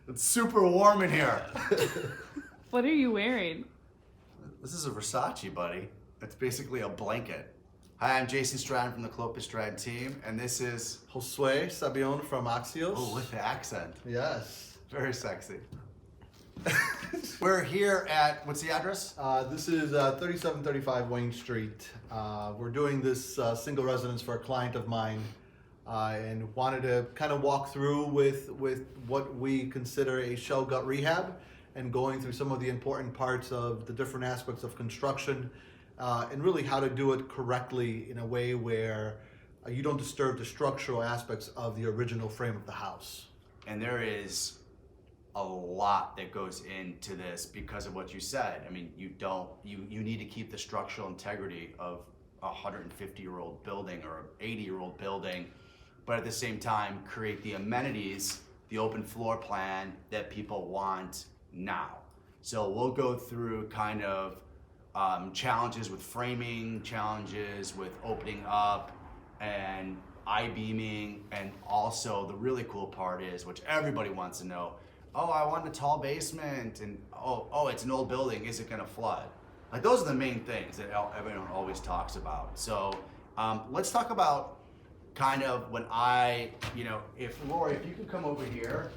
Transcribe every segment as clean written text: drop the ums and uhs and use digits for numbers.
It's super warm in here. What are you wearing? This is a Versace, buddy. It's basically a blanket. Hi, I'm Josue Stratton from the KlopasStratton team, and this is Josue from Axios. oh, with the accent. Yes. Very sexy. We're here at, what's the address? This is 3735 Wayne Street. We're doing this single residence for a client of mine, and wanted to kind of walk through with what we consider a shell gut rehab, and going through some of the important parts of the different aspects of construction, and really how to do it correctly in a way where you don't disturb the structural aspects of the original frame of the house. And there is a lot that goes into this because of what you said. I mean, you need to keep the structural integrity of a 150-year-old building or an 80-year-old building, but at the same time create the amenities, the open floor plan that people want now. So we'll go through kind of challenges with framing, challenges with opening up and I-beaming, and also the really cool part is, which everybody wants to know, oh, I want a tall basement, and oh, it's an old building, is it gonna flood? Like, those are the main things that everyone always talks about. So let's talk about kind of when if Lori, if you could come over here,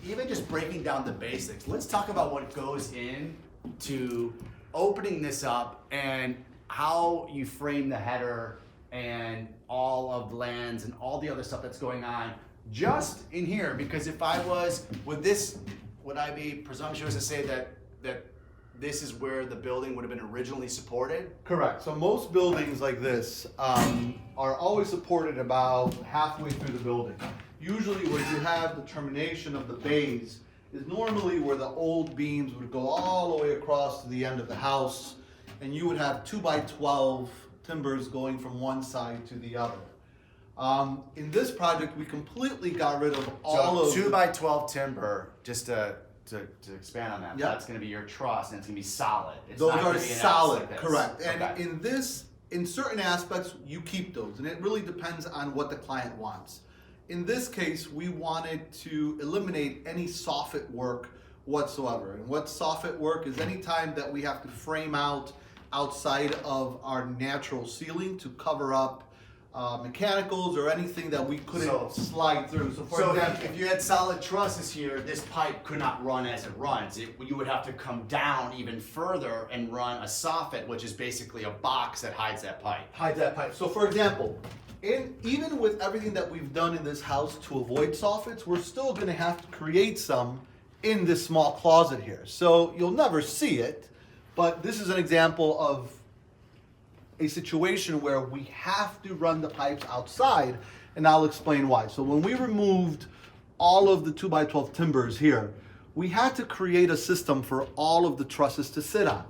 even just breaking down the basics, let's talk about what goes in to opening this up and how you frame the header and all of the lands and all the other stuff that's going on just in here. Because if I was with this, would I be presumptuous to say that this is where the building would have been originally supported? Correct. So most buildings like this are always supported about halfway through the building. Usually where you have the termination of the bays is normally where the old beams would go all the way across to the end of the house, and you would have 2x12 timbers going from one side to the other. In this project, we completely got rid of all of 2x12 timber, just to expand on that. Yep. That's going to be your truss, and it's going to be solid. It's those not are gonna be an X solid, like this. correct. And Okay. in certain aspects, you keep those, and it really depends on what the client wants. In this case, we wanted to eliminate any soffit work whatsoever. And what soffit work is any time that we have to frame out outside of our natural ceiling to cover up mechanicals or anything that we couldn't slide through. So for example, if you had solid trusses here, this pipe could not run as it runs. You would have to come down even further and run a soffit, which is basically a box that hides that pipe. So for example, even with everything that we've done in this house to avoid soffits, we're still going to have to create some in this small closet here. So you'll never see it, but this is an example of a situation where we have to run the pipes outside, and I'll explain why. So when we removed all of the 2x12 timbers here, we had to create a system for all of the trusses to sit on.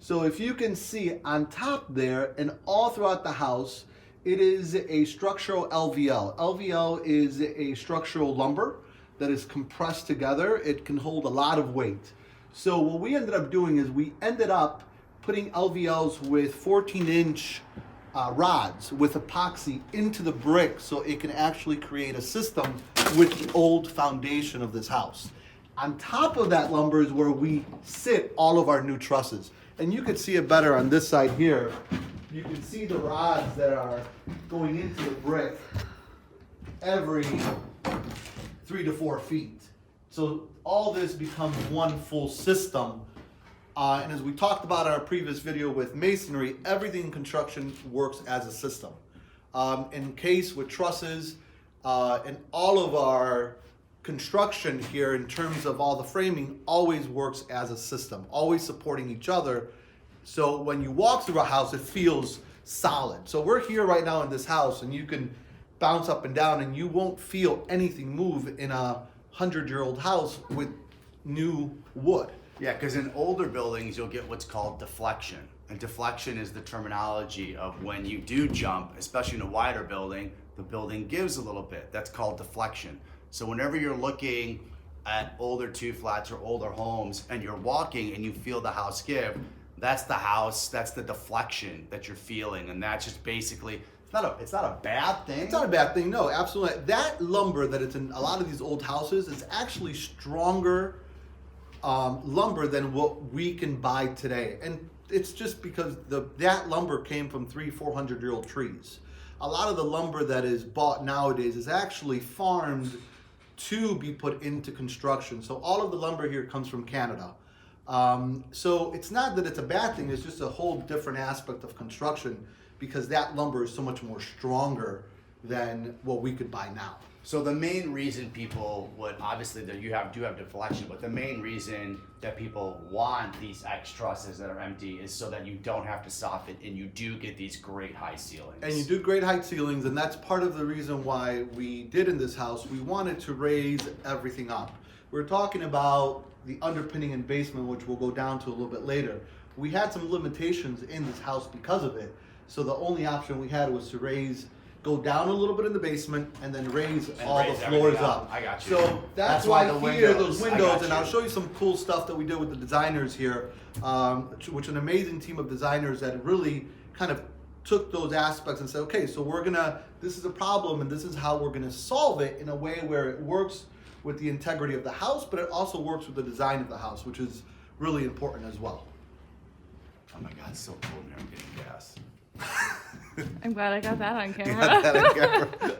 So if you can see on top there and all throughout the house, it is a structural LVL. LVL is a structural lumber that is compressed together. It can hold a lot of weight. So what we ended up doing is we ended up putting LVLs with 14-inch rods with epoxy into the brick so it can actually create a system with the old foundation of this house. On top of that lumber is where we sit all of our new trusses. And you can see it better on this side here. You can see the rods that are going into the brick every 3 to 4 feet. So all this becomes one full system. And as we talked about in our previous video with masonry, everything in construction works as a system. In case with trusses and all of our construction here in terms of all the framing always works as a system, always supporting each other. So when you walk through a house, it feels solid. So we're here right now in this house, and you can bounce up and down and you won't feel anything move in a 100-year-old house with new wood. Yeah, because in older buildings, you'll get what's called deflection. And deflection is the terminology of when you do jump, especially in a wider building, the building gives a little bit. That's called deflection. So whenever you're looking at older 2-flats or older homes and you're walking and you feel the house give, that's the house, that's the deflection that you're feeling. And that's just basically It's not a bad thing. It's not a bad thing, no, absolutely. That lumber that it's in a lot of these old houses is actually stronger lumber than what we can buy today. And it's just because that lumber came from 300-400-year-old trees. A lot of the lumber that is bought nowadays is actually farmed to be put into construction. So all of the lumber here comes from Canada. So it's not that it's a bad thing, it's just a whole different aspect of construction because that lumber is so much more stronger than what we could buy now. So the main reason people would, obviously that you do have deflection, but the main reason that people want these X trusses that are empty is so that you don't have to soffit and you do get these great high ceilings. And you do great height ceilings, and that's part of the reason why we did in this house. We wanted to raise everything up. We're talking about the underpinning and basement, which we'll go down to a little bit later. We had some limitations in this house because of it. So the only option we had was to go down a little bit in the basement and then raise all the floors up. I got you. So that's why the here, windows. those windows, and I'll show you some cool stuff that we did with the designers here, which an amazing team of designers that really kind of took those aspects and said, okay, so this is a problem and this is how we're gonna solve it in a way where it works with the integrity of the house, but it also works with the design of the house, which is really important as well. Oh my God, it's so cool in here. I'm getting gas. I'm glad I got that on camera. Yeah, that I